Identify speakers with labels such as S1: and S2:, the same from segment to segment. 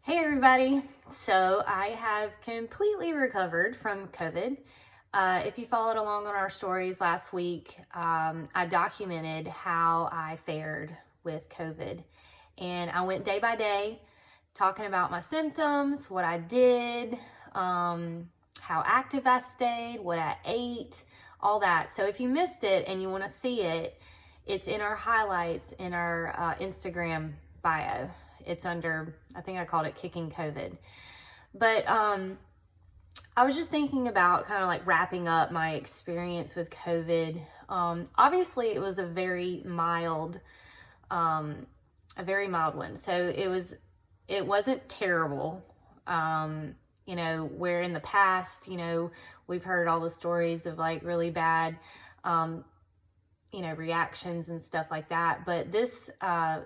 S1: Hey everybody! So I have completely recovered from COVID. If you followed along on our stories last week, I documented how I fared with COVID. And I went day by day talking about my symptoms, what I did, how active I stayed, what I ate, all that. So if you missed it and you want to see it, it's in our highlights in our Instagram bio. It's under, I think I called it Kicking COVID. But I was just thinking about kind of like wrapping up my experience with COVID. Obviously, it was a very mild one. So it wasn't terrible. Where in the past, we've heard all the stories of like really bad reactions and stuff like that. But this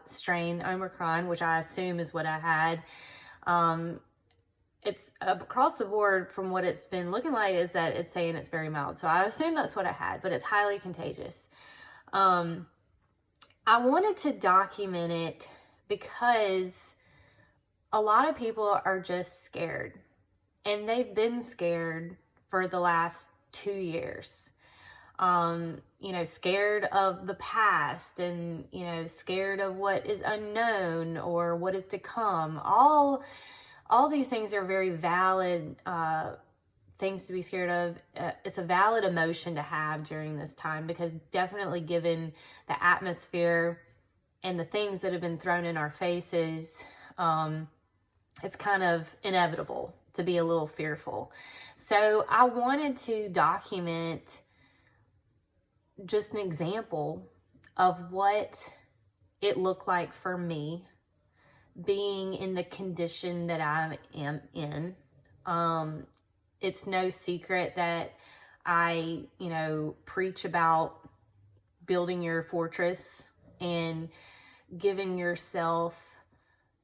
S1: strain, Omicron, which I assume is what I had, it's across the board from what it's been looking like is that it's saying it's very mild. So I assume that's what I had, but it's highly contagious. I wanted to document it because a lot of people are just scared, and they've been scared for the last 2 years. Scared of the past and, scared of what is unknown or what is to come. All these things are very valid things to be scared of. It's a valid emotion to have during this time, because definitely given the atmosphere and the things that have been thrown in our faces, it's kind of inevitable to be a little fearful. So I wanted to document just an example of what it looked like for me being in the condition that I am in. It's no secret that I, preach about building your fortress and giving yourself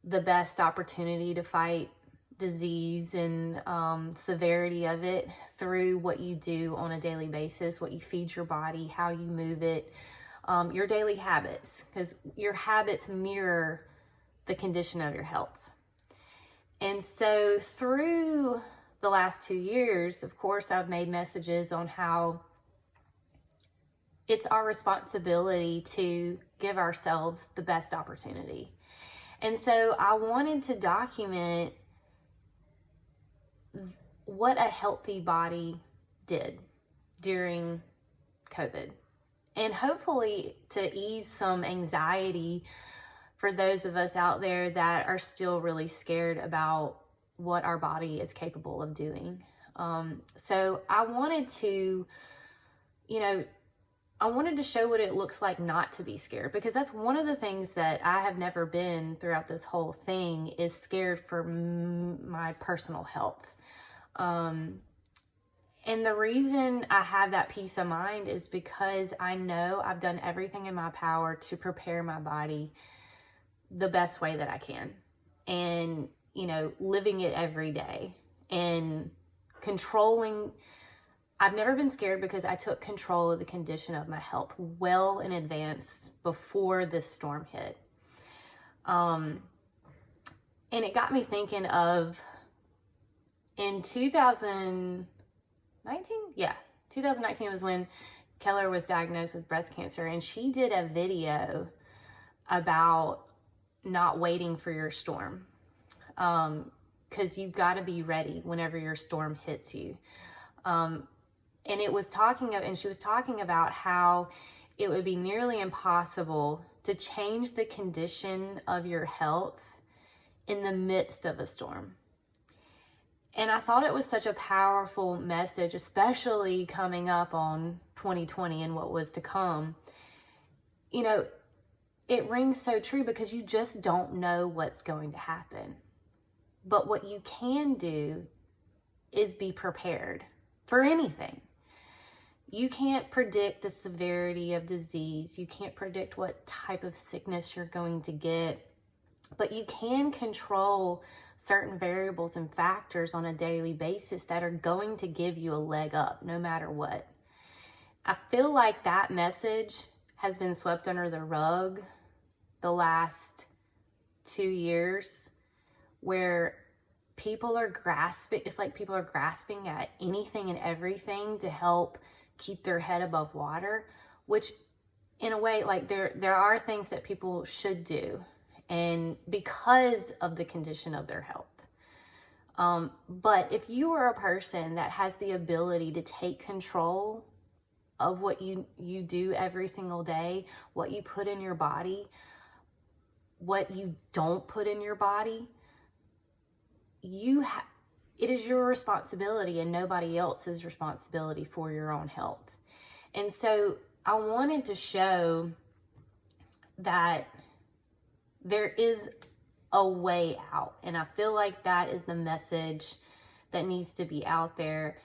S1: the best opportunity to fight disease and severity of it through what you do on a daily basis, what you feed your body, how you move it, your daily habits, because your habits mirror the condition of your health. And so through the last 2 years, of course, I've made messages on how it's our responsibility to give ourselves the best opportunity. And so I wanted to document what a healthy body did during COVID, and hopefully to ease some anxiety for those of us out there that are still really scared about what our body is capable of doing. So I wanted to, show what it looks like not to be scared, because that's one of the things that I have never been throughout this whole thing, is scared for my personal health. And the reason I have that peace of mind is because I know I've done everything in my power to prepare my body the best way that I can, and, living it every day and controlling. I've never been scared because I took control of the condition of my health well in advance before this storm hit. And it got me thinking of in 2019, 2019 was when Keller was diagnosed with breast cancer, and she did a video about not waiting for your storm, because you've got to be ready whenever your storm hits you. And she was talking about how it would be nearly impossible to change the condition of your health in the midst of a storm. And I thought it was such a powerful message, especially coming up on 2020 and what was to come. It rings so true, because you just don't know what's going to happen. But what you can do is be prepared for anything. You can't predict the severity of disease. You can't predict what type of sickness you're going to get, but you can control certain variables and factors on a daily basis that are going to give you a leg up no matter what. I feel like that message has been swept under the rug the last 2 years where people are grasping, it's like people are grasping at anything and everything to help keep their head above water, which in a way, like there are things that people should do, and because of the condition of their health. But if you are a person that has the ability to take control of what you do every single day, what you put in your body, what you don't put in your body, it is your responsibility and nobody else's responsibility for your own health. And so I wanted to show that there is a way out. And I feel like that is the message that needs to be out there,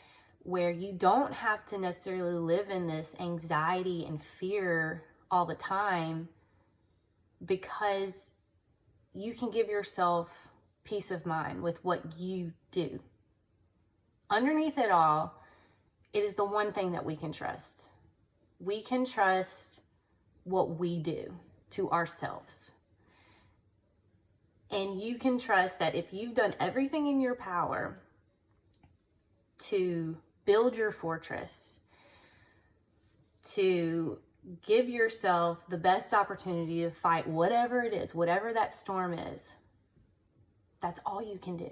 S1: where you don't have to necessarily live in this anxiety and fear all the time, because you can give yourself peace of mind with what you do. Underneath it all, it is the one thing that we can trust. We can trust what we do to ourselves. And you can trust that if you've done everything in your power to build your fortress, to give yourself the best opportunity to fight whatever it is, whatever that storm is, that's all you can do.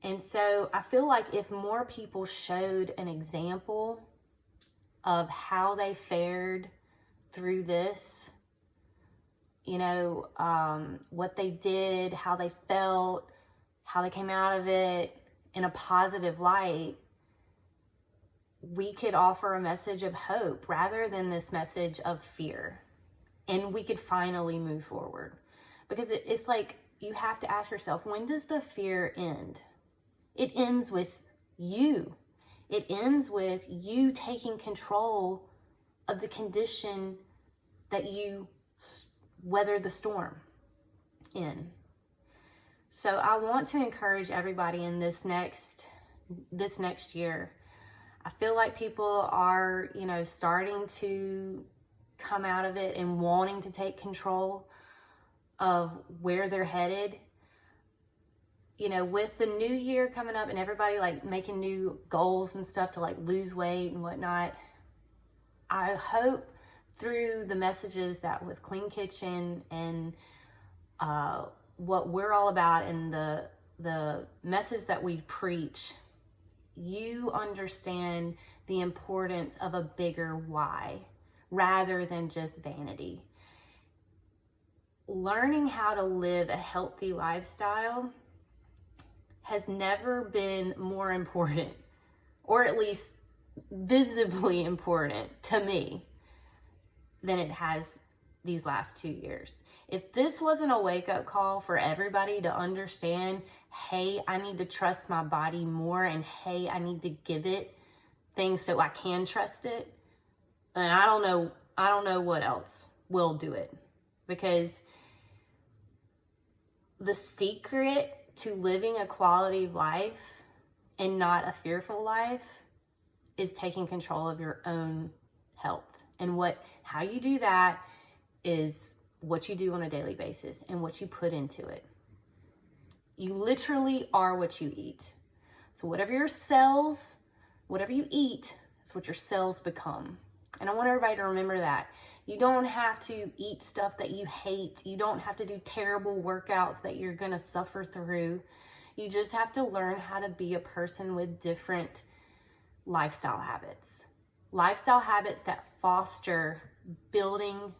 S1: And so I feel like if more people showed an example of how they fared through this, what they did, how they felt, how they came out of it in a positive light, we could offer a message of hope rather than this message of fear. And we could finally move forward. Because it's like, you have to ask yourself, when does the fear end? It ends with you. It ends with you taking control of the condition that you weather the storm in. So I want to encourage everybody in this next year. I feel like people are, starting to come out of it and wanting to take control of where they're headed. With the new year coming up and everybody like making new goals and stuff to like lose weight and whatnot, I hope through the messages that with Clean Kitchen and what we're all about and the message that we preach, you understand the importance of a bigger why rather than just vanity. Learning how to live a healthy lifestyle has never been more important, or at least visibly important to me, than it has these last 2 years. If this wasn't a wake-up call for everybody to understand, hey, I need to trust my body more, and hey, I need to give it things so I can trust it, then I don't know what else will do it. Because the secret to living a quality life and not a fearful life is taking control of your own health. And how you do that is what you do on a daily basis and what you put into it. You literally are what you eat. So whatever you eat, is what your cells become. And I want everybody to remember that. You don't have to eat stuff that you hate. You don't have to do terrible workouts that you're going to suffer through. You just have to learn how to be a person with different lifestyle habits. Lifestyle habits that foster building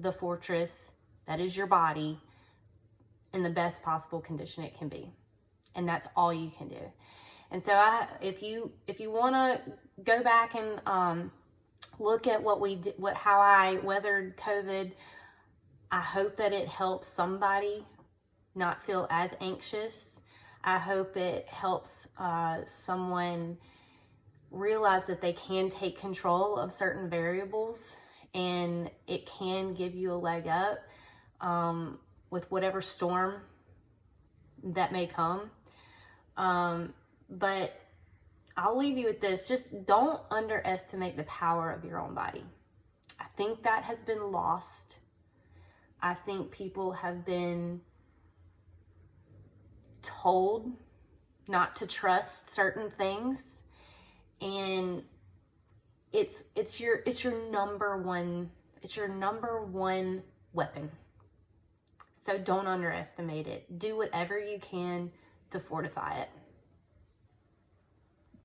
S1: the fortress that is your body in the best possible condition it can be. And that's all you can do. And so if you want to go back and look at what we did, how I weathered COVID, I hope that it helps somebody not feel as anxious. I hope it helps someone realize that they can take control of certain variables, and it can give you a leg up with whatever storm that may come. But I'll leave you with this. Just don't underestimate the power of your own body. I think that has been lost. I think people have been told not to trust certain things, and it's your number one weapon. So don't underestimate it. Do whatever you can to fortify it.